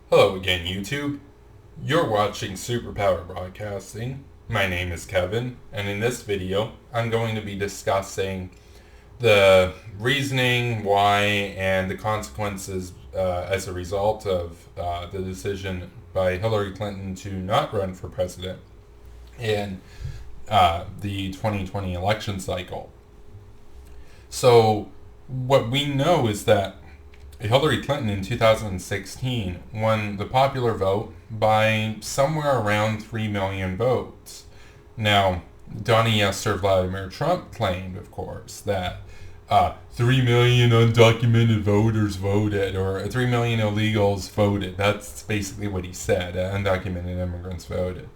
Hello again, YouTube. You're watching Superpower Broadcasting. My name is Kevin, and in this video, I'm going to be discussing the reasoning why and the consequences as a result of the decision by Hillary Clinton to not run for president in the 2020 election cycle. So, what we know is that Hillary Clinton in 2016 won the popular vote by somewhere around 3 million votes. Now, Donnie Yester Vladimir Trump claimed, of course, that 3 million undocumented voters voted, or 3 million illegals voted. That's basically what he said. Undocumented immigrants voted.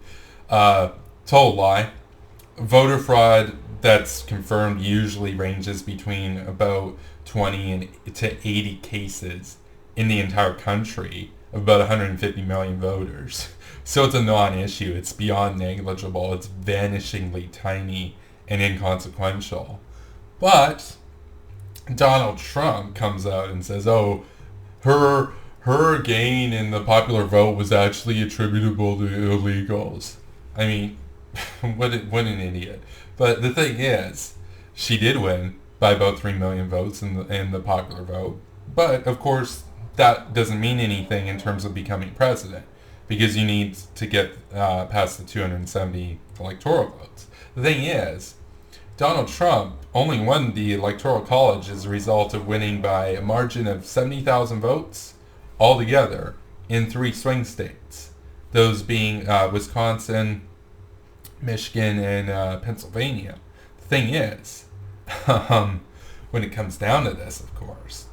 Total lie. Voter fraud that's confirmed usually ranges between about 20 to 80 cases in the entire country of about 150 million voters. So it's a non-issue. It's beyond negligible. It's vanishingly tiny and inconsequential. But Donald Trump comes out and says, "Oh, her gain in the popular vote was actually attributable to illegals." I mean, what an idiot. But the thing is, she did win by about 3 million votes in the popular vote. But, of course, that doesn't mean anything in terms of becoming president, because you need to get past the 270 electoral votes. The thing is, Donald Trump only won the Electoral College as a result of winning by a margin of 70,000 votes altogether in 3 swing states, those being Wisconsin, Michigan, and Pennsylvania. The thing is, when it comes down to this, of course,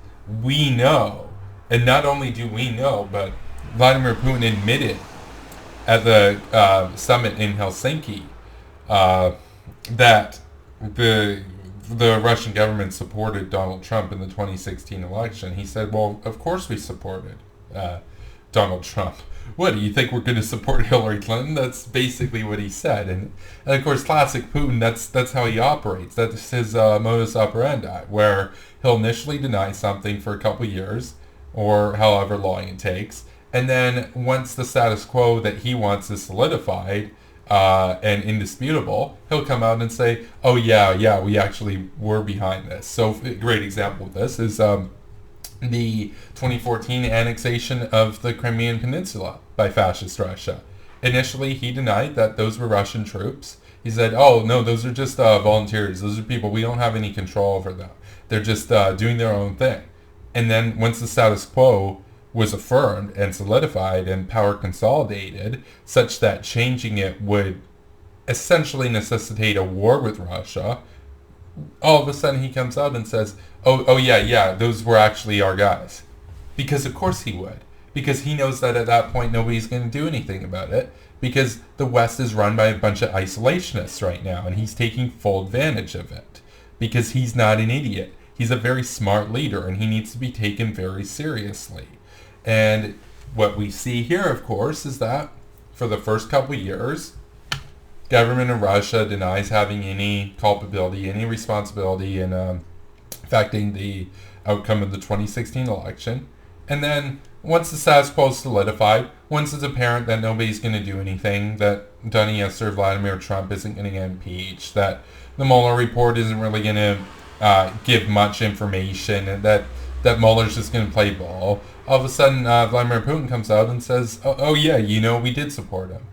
we know, and not only do we know, but Vladimir Putin admitted at the summit in Helsinki that the Russian government supported Donald Trump in the 2016 election. He said, "Well, of course we supported Donald Trump. What, do you think we're going to support Hillary Clinton?" That's basically what he said. And of course, classic Putin, that's how he operates. That's his modus operandi, where he'll initially deny something for a couple years, or however long it takes. And then once the status quo that he wants is solidified and indisputable, he'll come out and say, "Oh, yeah, we actually were behind this." So a great example of this is the 2014 annexation of the Crimean Peninsula by fascist Russia. Initially, he denied that those were Russian troops. He said, "Oh, no, those are just volunteers. Those are people. We don't have any control over them. They're just doing their own thing." And then once the status quo was affirmed and solidified and power consolidated, such that changing it would essentially necessitate a war with Russia, all of a sudden he comes out and says, oh yeah, those were actually our guys. Because of course he would. Because he knows that at that point nobody's going to do anything about it. Because the West is run by a bunch of isolationists right now, and he's taking full advantage of it. Because he's not an idiot. He's a very smart leader, and he needs to be taken very seriously. And what we see here, of course, is that for the first couple years, government of Russia denies having any culpability, any responsibility in affecting the outcome of the 2016 election. And then once the status quo is solidified, once it's apparent that nobody's going to do anything, that Donnie Yester, Vladimir Trump isn't going to get impeached, that the Mueller report isn't really going to give much information, and that Mueller's just going to play ball, all of a sudden Vladimir Putin comes out and says, oh yeah, we did support him.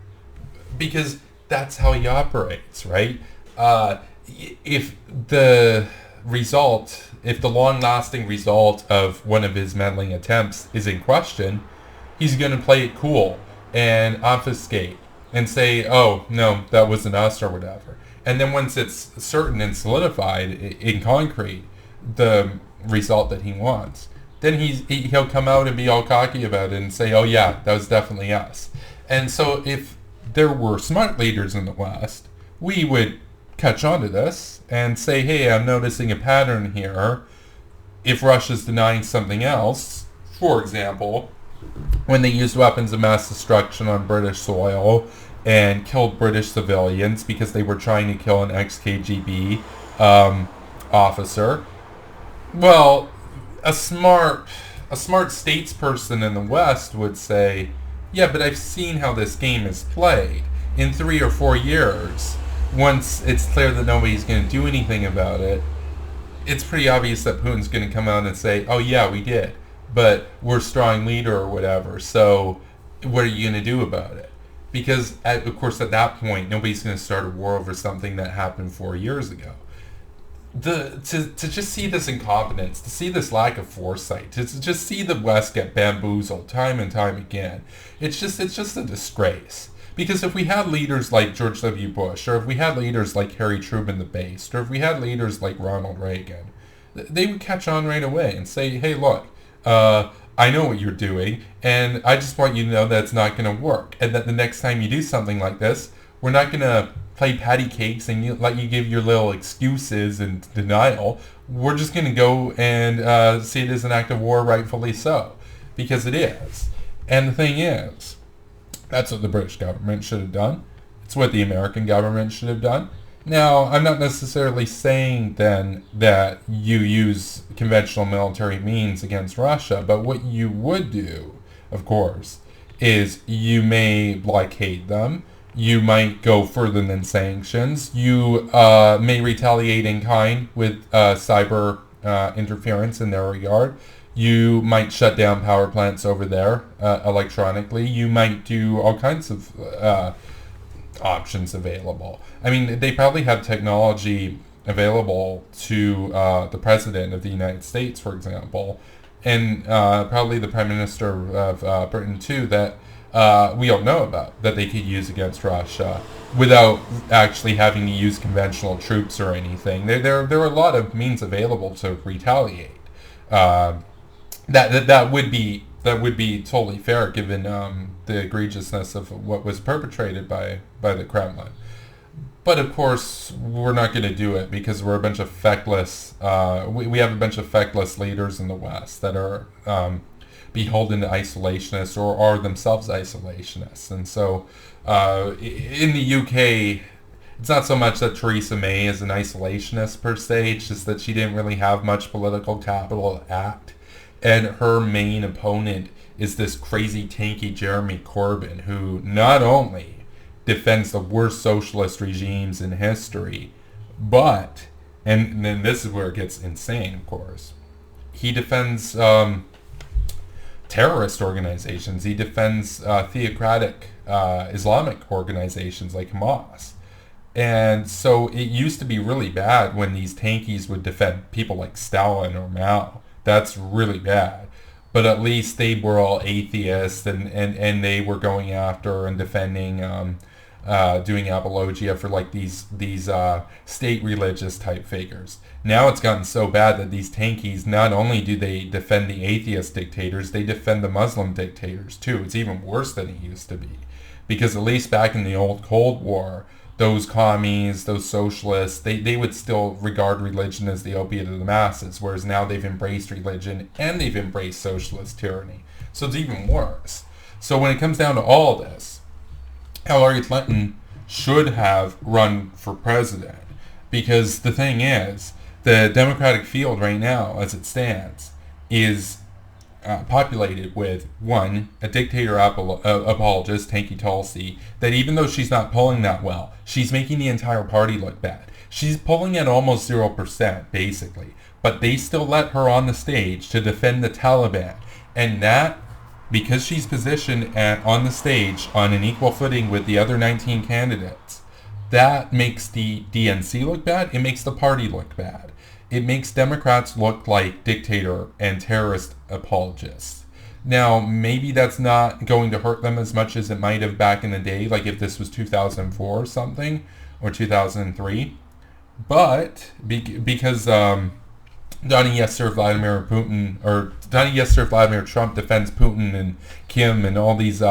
Because that's how he operates, right? If the long-lasting result of one of his meddling attempts is in question, he's going to play it cool and obfuscate and say, "Oh, no, that wasn't us," or whatever. And then once it's certain and solidified in concrete, the result that he wants, then he'll come out and be all cocky about it and say, "Oh yeah, that was definitely us." And so if there were smart leaders in the West, we would catch on to this and say, "Hey, I'm noticing a pattern here. If Russia's denying something else, for example, when they used weapons of mass destruction on British soil and killed British civilians because they were trying to kill an ex-KGB officer, well, a smart a smart statesperson in the West would say, yeah, but I've seen how this game is played. In 3 or 4 years, once it's clear that nobody's going to do anything about it, it's pretty obvious that Putin's going to come out and say, oh yeah, we did, but we're a strong leader or whatever, so what are you going to do about it? Because, of course, at that point, nobody's going to start a war over something that happened 4 years ago. To just see this incompetence, to see this lack of foresight, to just see the West get bamboozled time and time again, it's just a disgrace. Because if we had leaders like George W. Bush, or if we had leaders like Harry Truman the Based, or if we had leaders like Ronald Reagan, they would catch on right away and say, hey, look, I know what you're doing, and I just want you to know that it's not going to work, and that the next time you do something like this, we're not going to play patty cakes and let you give your little excuses and denial. We're just going to go and see it as an act of war, rightfully so, because it is. And the thing is, that's what the British government should have done. It's what the American government should have done. Now, I'm not necessarily saying then that you use conventional military means against Russia, but what you would do, of course, is you may blockade them. You might go further than sanctions. You may retaliate in kind with cyber interference in their regard. You might shut down power plants over there electronically. You might do all kinds of options available. I mean, they probably have technology available to the President of the United States, for example, and probably the Prime Minister of Britain too, that we don't know about, that they could use against Russia without actually having to use conventional troops or anything. There are a lot of means available to retaliate. That would be totally fair given the egregiousness of what was perpetrated by the Kremlin. But of course, we're not going to do it because we're a bunch of feckless. We have a bunch of feckless leaders in the West that are beholden to isolationists or are themselves isolationists. And so in the UK, it's not so much that Theresa May is an isolationist per se, it's just that she didn't really have much political capital to act. And her main opponent is this crazy tanky Jeremy Corbyn, who not only defends the worst socialist regimes in history, but, and then this is where it gets insane, of course, he defends terrorist organizations. He defends theocratic Islamic organizations like Hamas. And so it used to be really bad when these tankies would defend people like Stalin or Mao. That's really bad. But at least they were all atheists and they were going after and defending, doing apologia for like these state religious type figures. Now it's gotten so bad that these tankies, not only do they defend the atheist dictators, they defend the Muslim dictators too. It's even worse than it used to be. Because at least back in the old Cold War, those commies, those socialists, they would still regard religion as the opiate of the masses, whereas now they've embraced religion and they've embraced socialist tyranny. So it's even worse. So when it comes down to all this, Hillary Clinton should have run for president. Because the thing is, the Democratic field right now, as it stands, is populated with, one, a dictator apologist, Tanky Tulsi, that even though she's not polling that well, she's making the entire party look bad. She's polling at almost 0%, basically. But they still let her on the stage to defend the Taliban. And that, because she's positioned on the stage on an equal footing with the other 19 candidates, that makes the DNC look bad. It makes the party look bad. It makes Democrats look like dictator and terrorist apologists. Now, maybe that's not going to hurt them as much as it might have back in the day, like if this was 2004 or something, or 2003. But because Donnie Yes Sir Vladimir Putin, or Donnie Yes Sir Vladimir Trump defends Putin and Kim and all these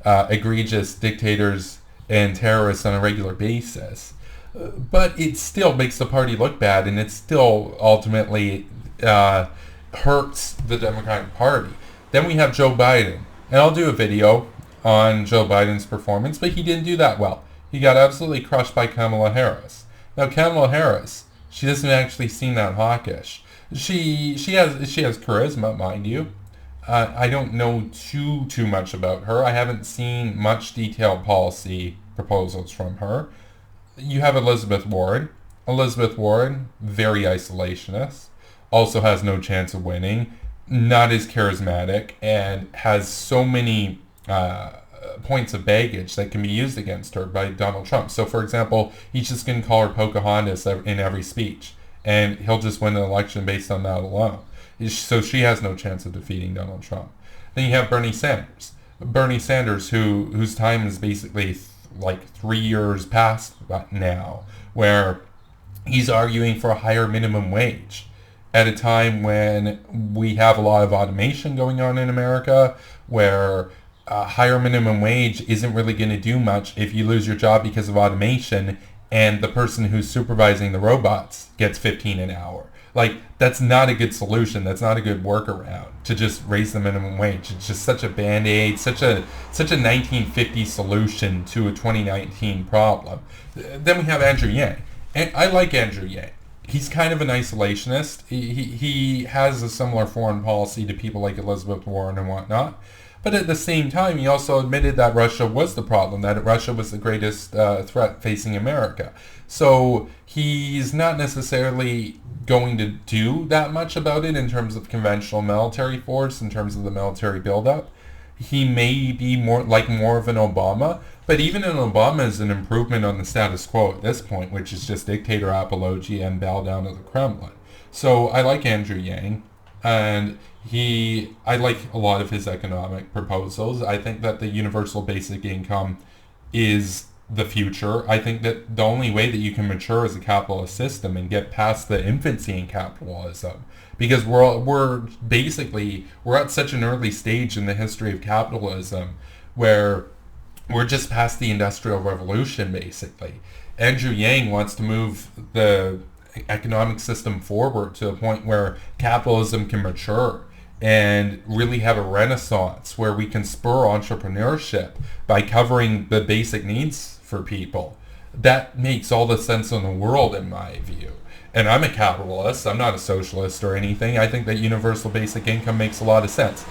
egregious dictators and terrorists on a regular basis. But it still makes the party look bad, and it still ultimately hurts the Democratic Party. Then we have Joe Biden. And I'll do a video on Joe Biden's performance, but he didn't do that well. He got absolutely crushed by Kamala Harris. Now, Kamala Harris, she doesn't actually seem that hawkish. She has charisma, mind you. I don't know too much about her. I haven't seen much detailed policy proposals from her. You have Elizabeth Warren. Elizabeth Warren, very isolationist, also has no chance of winning, not as charismatic, and has so many points of baggage that can be used against her by Donald Trump. So, for example, he's just going to call her Pocahontas in every speech, and he'll just win the election based on that alone. So she has no chance of defeating Donald Trump. Then you have Bernie Sanders. Bernie Sanders, whose time is basically like 3 years past now, where he's arguing for a higher minimum wage at a time when we have a lot of automation going on in America, where a higher minimum wage isn't really going to do much if you lose your job because of automation and the person who's supervising the robots gets 15 an hour. Like, that's not a good solution. That's not a good workaround to just raise the minimum wage. It's just such a band-aid, such a 1950 solution to a 2019 problem. Then we have Andrew Yang. And I like Andrew Yang. He's kind of an isolationist. He has a similar foreign policy to people like Elizabeth Warren and whatnot. But at the same time, he also admitted that Russia was the problem, that Russia was the greatest threat facing America. So he's not necessarily going to do that much about it in terms of conventional military force, in terms of the military buildup. He may be more of an Obama, but even an Obama is an improvement on the status quo at this point, which is just dictator apology and bow down to the Kremlin. So I like Andrew Yang, and I like a lot of his economic proposals. I think that the universal basic income is the future. I think that the only way that you can mature as a capitalist system and get past the infancy in capitalism, because we're at such an early stage in the history of capitalism where we're just past the Industrial Revolution, basically. Andrew Yang wants to move the economic system forward to a point where capitalism can mature and really have a renaissance where we can spur entrepreneurship by covering the basic needs for people. That makes all the sense in the world, in my view. And I'm a capitalist. I'm not a socialist or anything. I think that universal basic income makes a lot of sense.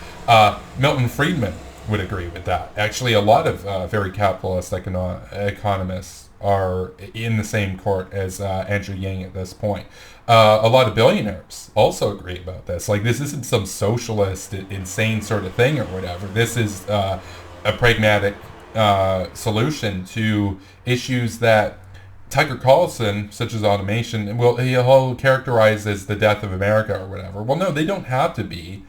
Milton Friedman would agree with that. Actually, a lot of very capitalist economists are in the same court as Andrew Yang at this point. A lot of billionaires also agree about this. Like, this isn't some socialist, insane sort of thing or whatever. This is a pragmatic solution to issues that Tucker Carlson, such as automation, he'll characterize as the death of America or whatever. Well, no, they don't have to be.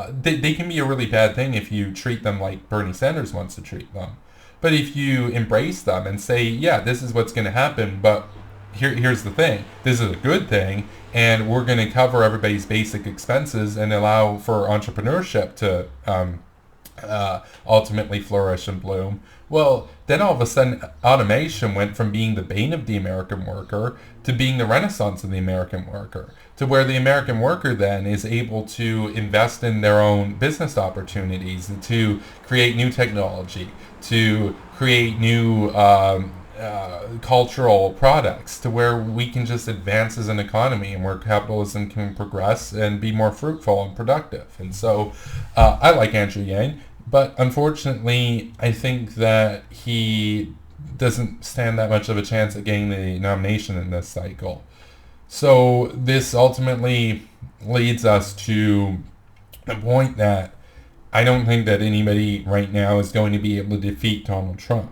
They can be a really bad thing if you treat them like Bernie Sanders wants to treat them. But if you embrace them and say, yeah, this is what's going to happen, but here's the thing. This is a good thing, and we're going to cover everybody's basic expenses and allow for entrepreneurship to ultimately flourish and bloom. Well, then all of a sudden, automation went from being the bane of the American worker to being the renaissance of the American worker, to where the American worker then is able to invest in their own business opportunities, to create new technology, to create new cultural products, to where we can just advance as an economy and where capitalism can progress and be more fruitful and productive. And so I like Andrew Yang. But unfortunately, I think that he doesn't stand that much of a chance at getting the nomination in this cycle. So this ultimately leads us to the point that I don't think that anybody right now is going to be able to defeat Donald Trump.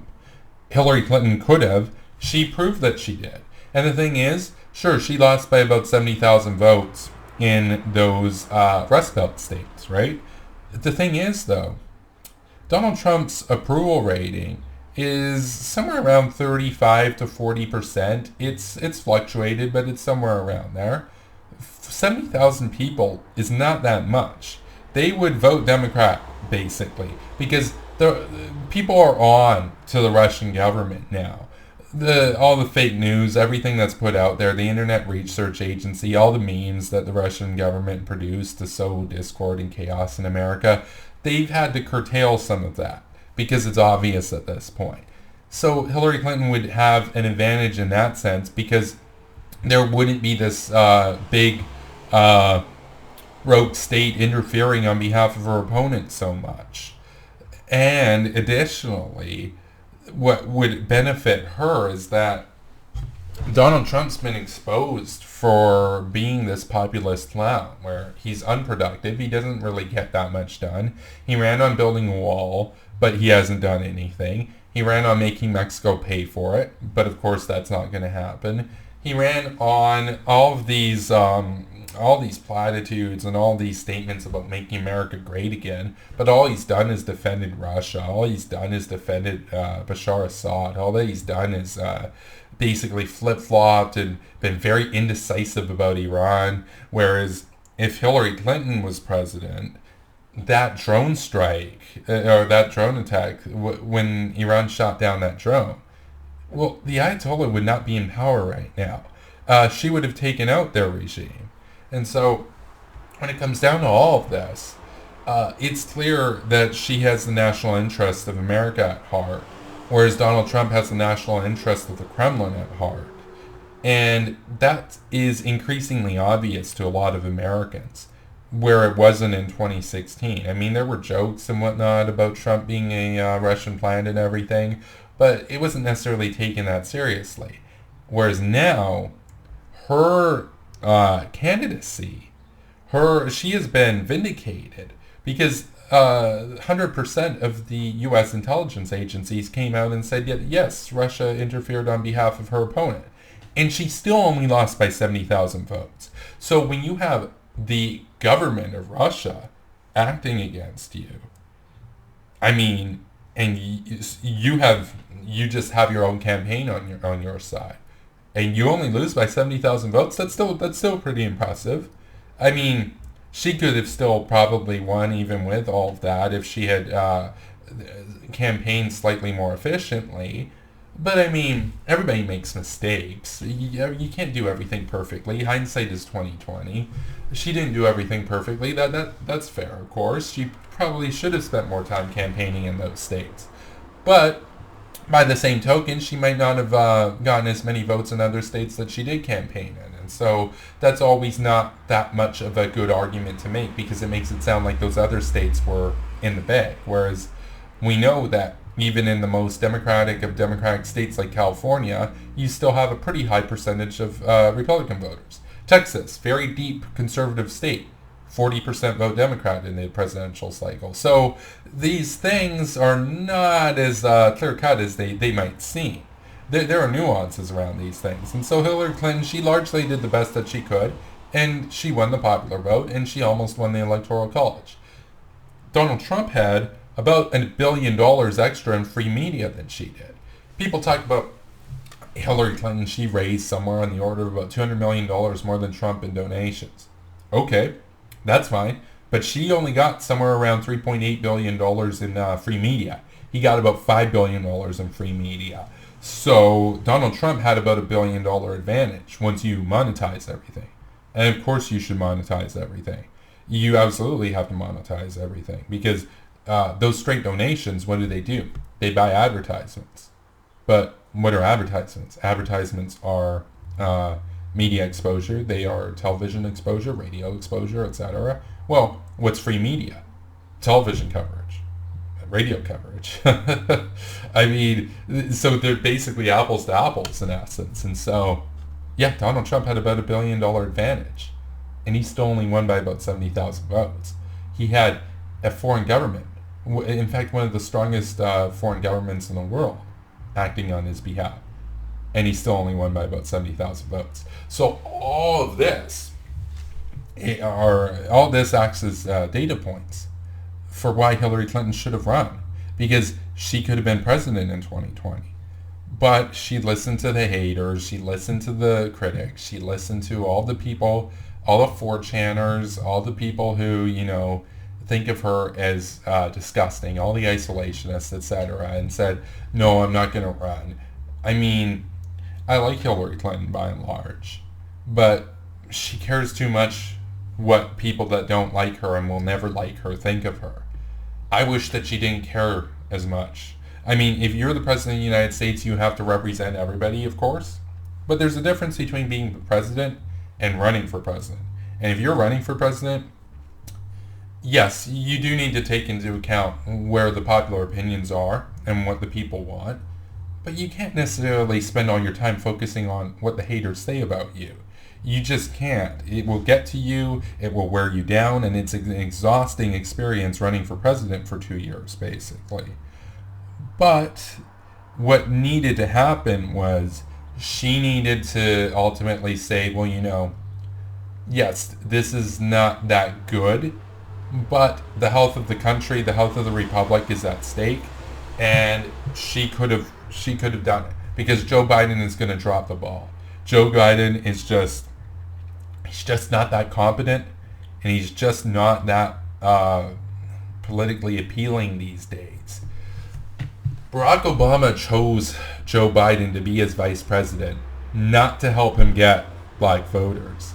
Hillary Clinton could have. She proved that she did. And the thing is, sure, she lost by about 70,000 votes in those Rust Belt states, right? The thing is, though, Donald Trump's approval rating is somewhere around 35 to 40%. It's fluctuated, but it's somewhere around there. 70,000 people is not that much. They would vote Democrat, basically, because the people are on to the Russian government now. All the fake news, everything that's put out there, the Internet Research Agency, all the memes that the Russian government produced to sow discord and chaos in America, they've had to curtail some of that because it's obvious at this point. So Hillary Clinton would have an advantage in that sense because there wouldn't be this big rogue state interfering on behalf of her opponent so much. And additionally, what would benefit her is that Donald Trump's been exposed for being this populist clown where he's unproductive. He doesn't really get that much done. He ran on building a wall, but he hasn't done anything. He ran on making Mexico pay for it, but of course that's not going to happen. He ran on all these platitudes and all these statements about making America great again, but all he's done is defended Russia. All he's done is defended Bashar Assad. All that he's done is basically flip-flopped and been very indecisive about Iran, whereas if Hillary Clinton was president, that drone strike, or that drone attack, when Iran shot down that drone, well, the Ayatollah would not be in power right now. She would have taken out their regime. And so, when it comes down to all of this, it's clear that she has the national interest of America at heart, whereas Donald Trump has the national interest of the Kremlin at heart. And that is increasingly obvious to a lot of Americans, where it wasn't in 2016. I mean, there were jokes and whatnot about Trump being a Russian plant and everything, but it wasn't necessarily taken that seriously. Whereas now, her candidacy, she has been vindicated because 100% of the U.S. intelligence agencies came out and said, yes, Russia interfered on behalf of her opponent. And she still only lost by 70,000 votes. So when you have the government of Russia acting against you, I mean, and you just have your own campaign on your side, and you only lose by 70,000 votes, that's still pretty impressive. I mean, she could have still probably won even with all of that if she had campaigned slightly more efficiently. But I mean, everybody makes mistakes. You can't do everything perfectly. Hindsight is 20/20. She didn't do everything perfectly. That's fair, of course. She probably should have spent more time campaigning in those states. But by the same token, she might not have gotten as many votes in other states that she did campaign in. And so that's always not that much of a good argument to make, because it makes it sound like those other states were in the bag. Whereas we know that even in the most democratic of democratic states like California, you still have a pretty high percentage of Republican voters. Texas, very deep conservative state, 40% vote Democrat in the presidential cycle. So these things are not as clear-cut as they might seem. There are nuances around these things. And so Hillary Clinton, she largely did the best that she could, and she won the popular vote, and she almost won the Electoral College. Donald Trump had about $1 billion extra in free media than she did. People talk about Hillary Clinton, she raised somewhere on the order of about $200 million more than Trump in donations. Okay, that's fine. But she only got somewhere around $3.8 billion in free media. He got about $5 billion in free media. So Donald Trump had about $1 billion advantage once you monetize everything. And of course you should monetize everything. You absolutely have to monetize everything, because those straight donations, what do? They buy advertisements. But what are advertisements? Advertisements are media exposure. They are television exposure, radio exposure, etc. Well, what's free media? Television coverage, radio coverage. I mean, so they're basically apples to apples in essence. And so, yeah, Donald Trump had about $1 billion advantage, and he still only won by about 70,000 votes. He had a foreign government, in fact, one of the strongest foreign governments in the world, acting on his behalf, and he still only won by about 70,000 votes. So all of this acts as data points for why Hillary Clinton should have run, because she could have been president in 2020. But she listened to the haters, she listened to the critics, she listened to all the people, all the 4chaners, all the people who, think of her as disgusting, all the isolationists, etc., and said, no, I'm not going to run. I mean, I like Hillary Clinton by and large, but she cares too much what people that don't like her and will never like her think of her. I wish that she didn't care as much. I mean, if you're the president of the United States, you have to represent everybody, of course, but there's a difference between being the president and running for president. And if you're running for president, yes, you do need to take into account where the popular opinions are and what the people want, but you can't necessarily spend all your time focusing on what the haters say about you. You just can't. It will get to you, it will wear you down, and it's an exhausting experience running for president for 2 years, basically. But what needed to happen was she needed to ultimately say, well, yes, this is not that good, but the health of the country, the health of the republic is at stake, and she could have done it because Joe Biden is going to drop the ball. Joe Biden is he's just not that competent, and he's just not that politically appealing these days. Barack Obama chose Joe Biden to be his vice president, not to help him get black voters.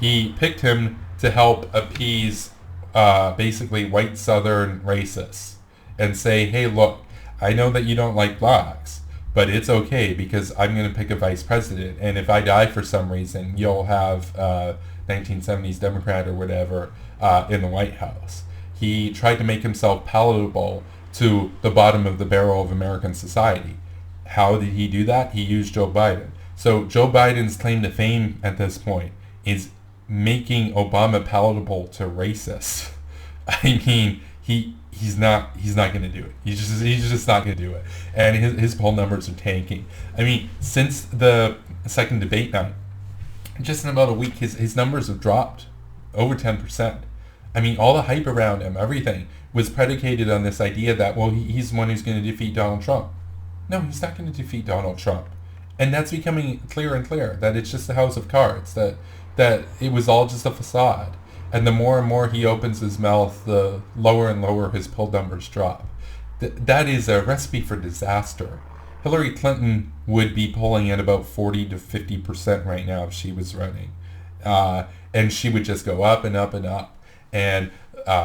He picked him to help appease basically white Southern racists and say, hey, look, I know that you don't like blacks, but it's okay because I'm going to pick a vice president. And if I die for some reason, you'll have 1970s Democrat or whatever in the White House. He tried to make himself palatable to the bottom of the barrel of American society. How did he do that? He used Joe Biden. So Joe Biden's claim to fame at this point is making Obama palatable to racists. I mean, he's not going to do it. He's just not going to do it. And his poll numbers are tanking. I mean, since the second debate night, just in about a week, his numbers have dropped over 10%. I mean, all the hype around him, everything, was predicated on this idea that, well, he's the one who's going to defeat Donald Trump. No, he's not going to defeat Donald Trump. And that's becoming clearer and clearer, that it's just a house of cards, that it was all just a facade. And the more and more he opens his mouth, the lower and lower his poll numbers drop. That is a recipe for disaster. Hillary Clinton would be polling at about 40 to 50% right now if she was running. And she would just go up and up and up. And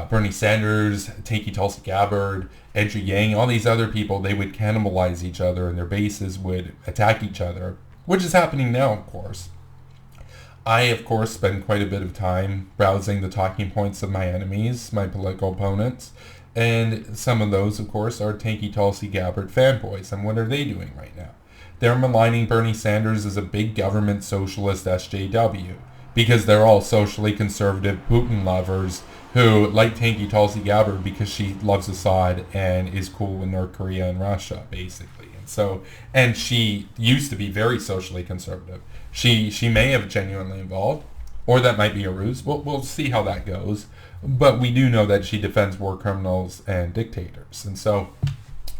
Bernie Sanders, Tulsi Gabbard, Andrew Yang, all these other people, they would cannibalize each other and their bases would attack each other, which is happening now, of course. I, of course, spend quite a bit of time browsing the talking points of my enemies, my political opponents, and some of those, of course, are Tulsi Gabbard fanboys. And what are they doing right now? They're maligning Bernie Sanders as a big government socialist SJW, because they're all socially conservative Putin lovers who like Tulsi Gabbard because she loves Assad and is cool with North Korea and Russia, basically. And she used to be very socially conservative. She may have genuinely evolved, or that might be a ruse. We'll see how that goes. But we do know that she defends war criminals and dictators. And so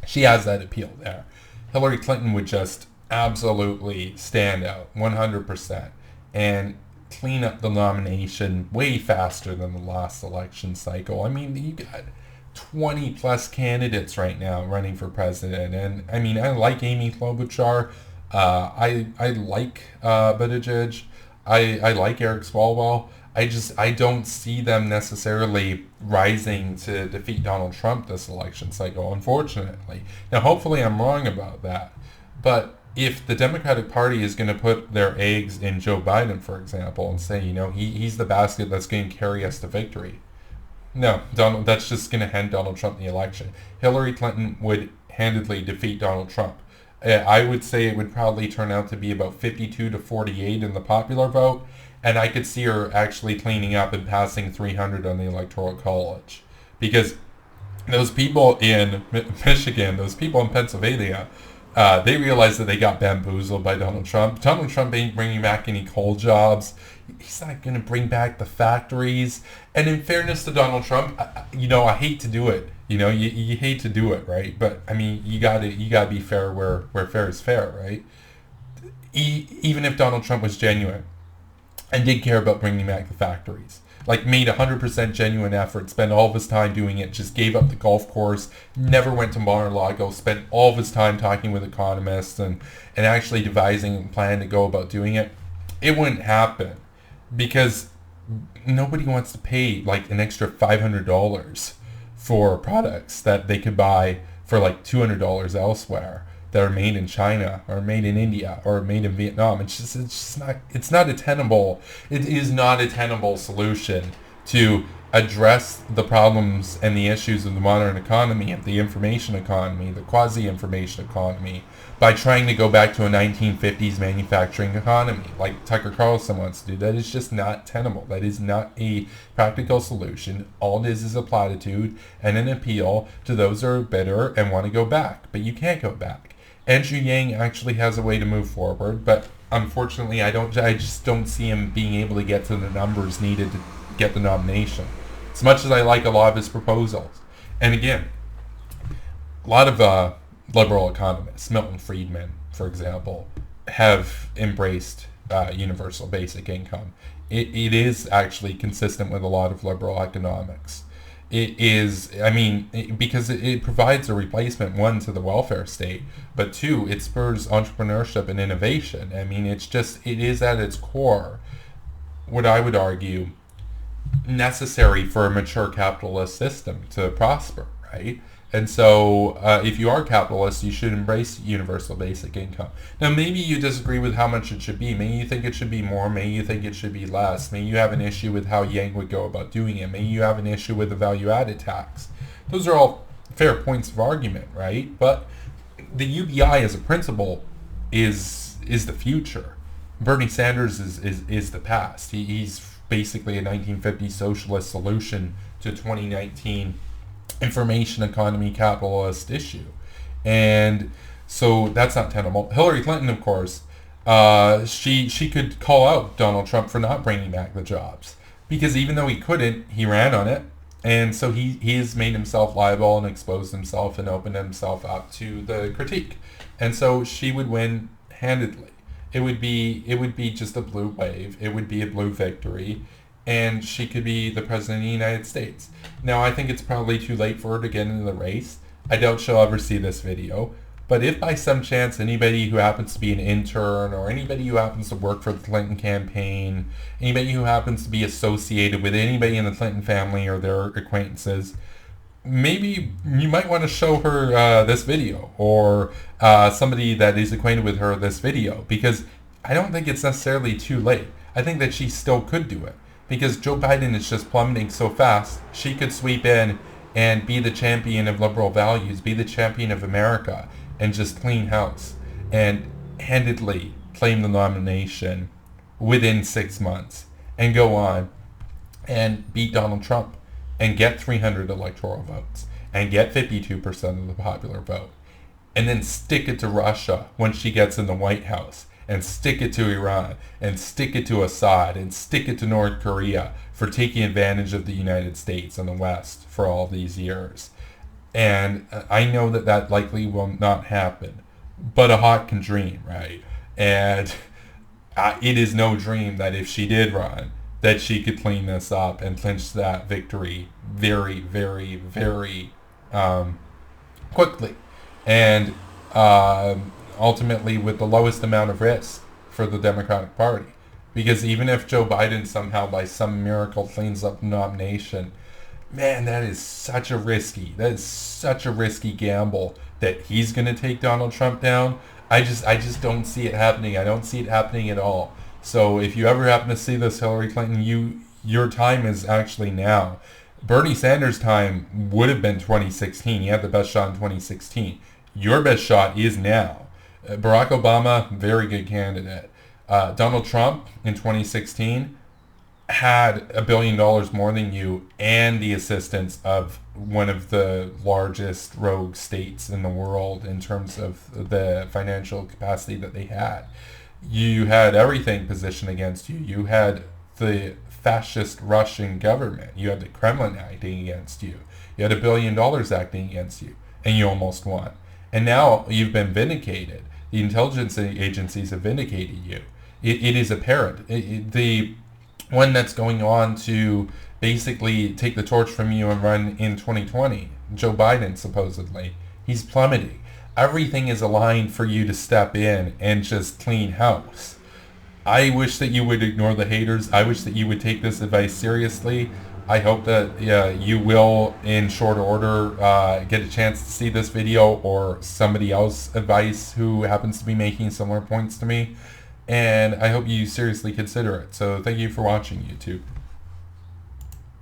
she has that appeal there. Hillary Clinton would just absolutely stand out 100% and clean up the nomination way faster than the last election cycle. I mean, you got 20 plus candidates right now running for president. And I mean, I like Amy Klobuchar. I like Buttigieg. I like Eric Swalwell. I don't see them necessarily rising to defeat Donald Trump this election cycle, unfortunately. Now, hopefully I'm wrong about that. But if the Democratic Party is going to put their eggs in Joe Biden, for example, and say, he's the basket that's going to carry us to victory, no, that's just going to hand Donald Trump the election. Hillary Clinton would handedly defeat Donald Trump. I would say it would probably turn out to be about 52 to 48 in the popular vote, and I could see her actually cleaning up and passing 300 on the Electoral College. Because those people in Michigan, those people in Pennsylvania, they realize that they got bamboozled by Donald Trump. Donald Trump ain't bringing back any coal jobs. He's not going to bring back the factories. And in fairness to Donald Trump, I hate to do it. You hate to do it, right? But I mean, you gotta be fair where fair is fair, right? Even if Donald Trump was genuine and did care about bringing back the factories, like made 100% genuine effort, spent all of his time doing it, just gave up the golf course, never went to Mar-a-Lago, spent all of his time talking with economists and actually devising a plan to go about doing it, it wouldn't happen because nobody wants to pay like an extra $500 for products that they could buy for like $200 elsewhere that are made in China or made in India or made in Vietnam. It's not a tenable solution to address the problems and the issues of the modern economy, of the information economy, the quasi-information economy, by trying to go back to a 1950s manufacturing economy, like Tucker Carlson wants to do. That is just not tenable. That is not a practical solution. All it is a platitude and an appeal to those who are bitter and want to go back. But you can't go back. Andrew Yang actually has a way to move forward, but unfortunately, I just don't see him being able to get to the numbers needed to get the nomination. As much as I like a lot of his proposals. And again, a lot of liberal economists, Milton Friedman, for example, have embraced universal basic income. It is actually consistent with a lot of liberal economics. It is, because it provides a replacement, one, to the welfare state, but two, it spurs entrepreneurship and innovation. It is at its core, what I would argue, necessary for a mature capitalist system to prosper, right? And so if you are capitalist, you should embrace universal basic income. Now, maybe you disagree with how much it should be. Maybe you think it should be more. Maybe you think it should be less. Maybe you have an issue with how Yang would go about doing it. Maybe you have an issue with the value-added tax. Those are all fair points of argument, right? But the UBI as a principle is the future. Bernie Sanders is the past. He's basically a 1950s socialist solution to 2019 information economy capitalist issue. And so that's not tenable. Hillary Clinton, of course, she could call out Donald Trump for not bringing back the jobs, because even though he couldn't, he ran on it. And so he has made himself liable and exposed himself and opened himself up to the critique. And so she would win handedly. It would be just a blue wave. It would be a blue victory, and she could be the president of the United States. Now, I think it's probably too late for her to get into the race. I doubt she'll ever see this video. But if by some chance anybody who happens to be an intern, or anybody who happens to work for the Clinton campaign, anybody who happens to be associated with anybody in the Clinton family or their acquaintances, maybe you might want to show her this video, or somebody that is acquainted with her this video, because I don't think it's necessarily too late. I think that she still could do it, because Joe Biden is just plummeting so fast. She could sweep in and be the champion of liberal values, be the champion of America, and just clean house and handedly claim the nomination within 6 months and go on and beat Donald Trump and get 300 electoral votes and get 52% of the popular vote, and then stick it to Russia when she gets in the White House, and stick it to Iran, and stick it to Assad, and stick it to North Korea for taking advantage of the United States and the West for all these years. And I know that that likely will not happen, but a hawk can dream, right? And it is no dream that if she did run, that she could clean this up and clinch that victory very, very, very quickly. And ultimately with the lowest amount of risk for the Democratic Party. Because even if Joe Biden somehow by some miracle cleans up the nomination, man, that is such a risky gamble that he's going to take Donald Trump down. I just don't see it happening. I don't see it happening at all. So if you ever happen to see this, Hillary Clinton, your time is actually now. Bernie Sanders' time would have been 2016. He had the best shot in 2016. Your best shot is now. Barack Obama, very good candidate. Donald Trump in 2016 had $1 billion more than you and the assistance of one of the largest rogue states in the world in terms of the financial capacity that they had. You had everything positioned against you. You had the fascist Russian government. You had the Kremlin acting against you. You had $1 billion acting against you, and you almost won. And now you've been vindicated. The intelligence agencies have vindicated you. It is apparent. The one that's going on to basically take the torch from you and run in 2020, Joe Biden supposedly, he's plummeting. Everything is aligned for you to step in and just clean house. I wish that you would ignore the haters. I wish that you would take this advice seriously. I hope that you will, in short order, get a chance to see this video or somebody else's advice who happens to be making similar points to me. And I hope you seriously consider it. So thank you for watching, YouTube.